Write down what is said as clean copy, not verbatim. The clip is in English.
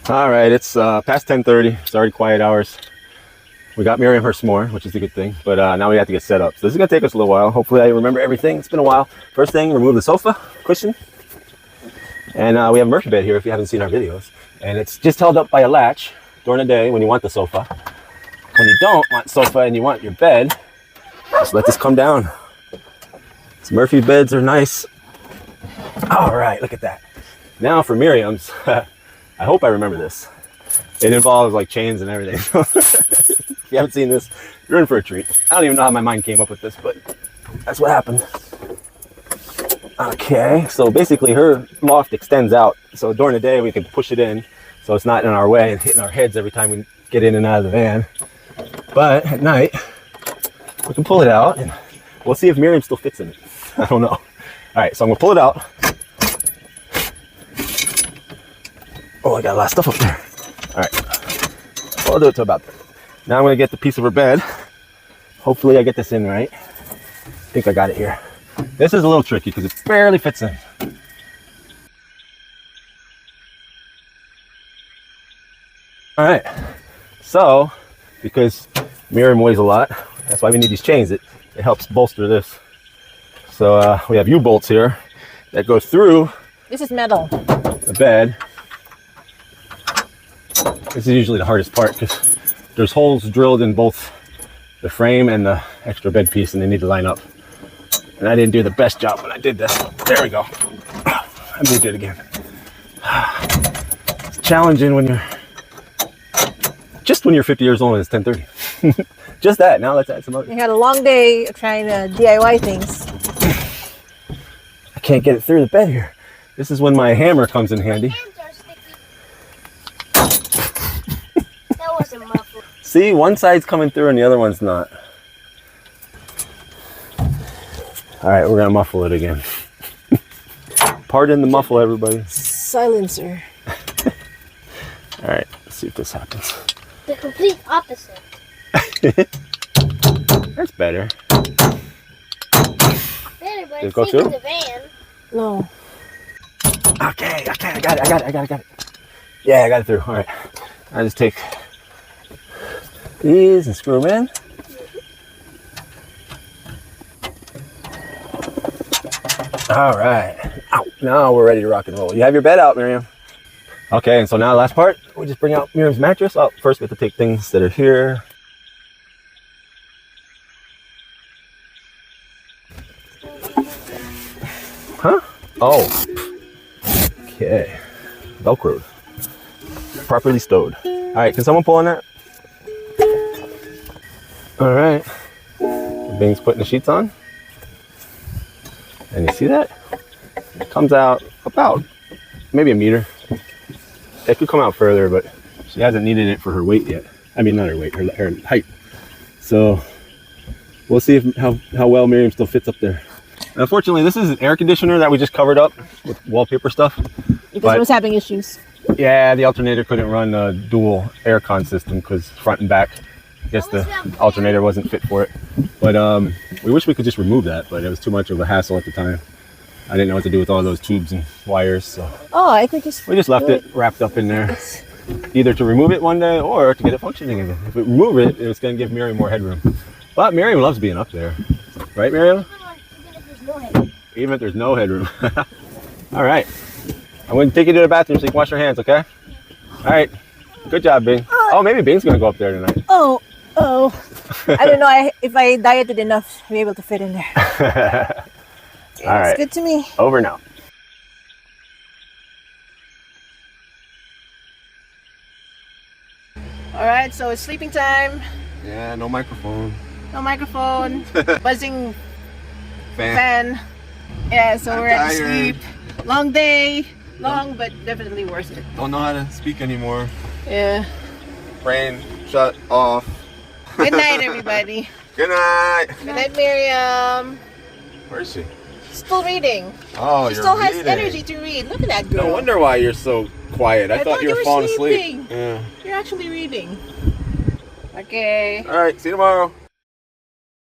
All right, it's past 10:30. It's already quiet hours. We got Miriam her s'more, which is a good thing, but now we have to get set up. So this is gonna take us a little while. Hopefully I remember everything. It's been a while. First thing, remove the sofa cushion. And we have a Murphy bed here if you haven't seen our videos. And it's just held up by a latch during the day when you want the sofa. When you don't want sofa and you want your bed, just let this come down. These Murphy beds are nice. All right, look at that. Now for Miriam's, I hope I remember this. It involves like chains and everything. If you haven't seen this, you're in for a treat. I don't even know how my mind came up with this, but that's what happened. Okay, so basically her loft extends out. So during the day we can push it in so it's not in our way and hitting our heads every time we get in and out of the van. But at night, we can pull it out and we'll see if Miriam still fits in it. I don't know. All right, so I'm gonna pull it out. Oh, I got a lot of stuff up there. All right, I'll do it to about there. Now I'm gonna get the piece of her bed. Hopefully I get this in right. I think I got it here. This is a little tricky because it barely fits in. All right, so because Miriam weighs a lot, that's why we need these chains. It helps bolster this. So we have U-bolts here that go through. This is metal. The bed. This is usually the hardest part because there's holes drilled in both the frame and the extra bed piece, and they need to line up. And I didn't do the best job when I did this. There we go. I moved it again. It's challenging when you're just when you're 50 years old and it's 10:30. Just that. Now let's add some other. We had a long day trying to DIY things. I can't get it through the bed here. This is when my hammer comes in handy. That wasn't muffled. See, one side's coming through and the other one's not. All right, we're gonna muffle it again. Pardon the muffle, everybody. Silencer. All right, let's see if this happens. The complete opposite. That's better. Better, but Did it it's go safe in through? the van. No. Okay, I got it. Yeah, I got it through. All right, I just take these and screw them in. All right. Ow. Now we're ready to rock and roll. You have your bed out, Miriam. Okay, and so now last part, we just bring out Miriam's mattress. Oh, first we have to take things that are here. Huh? Oh. Okay. Velcroed. Properly stowed. All right, can someone pull on that? All right. Bing's putting the sheets on. And you see that? It comes out about maybe a meter. It could come out further, but she hasn't needed it for her weight yet. I mean, not her weight, her height. So we'll see if how well Miriam still fits up there. Unfortunately, this is an air conditioner that we just covered up with wallpaper stuff. Because it was having issues. Yeah, the alternator couldn't run a dual aircon system because front and back. I guess the alternator wasn't fit for it. But we wish we could just remove that, but it was too much of a hassle at the time. I didn't know what to do with all those tubes and wires, so Oh, I could just. we just left it wrapped up in there, either to remove it one day or to get it functioning again. If we remove it, it's going to give Miriam more headroom. But Miriam loves being up there, right, Miriam? Even if there's no headroom. All right, I'm going to take you to the bathroom so you can wash your hands, okay? All right, good job, Bing. Oh, maybe Bing's going to go up there tonight. Oh. I don't know if I dieted enough to be able to fit in there. All right. It's good to me. Over now. All right, so it's sleeping time. Yeah, no microphone. No microphone. Buzzing fan. Yeah, so we're at the sleep. Long day. Long, but definitely worth it. Don't know how to speak anymore. Yeah. Brain shut off. Good night, everybody. Good night. Good night, Miriam. Where is she? Still reading. Oh, She you're still has reading. energy to read. Look at that girl. No wonder why you're so quiet. I thought you were falling sleeping. asleep. Yeah. You're actually reading. Okay. All right. See you tomorrow.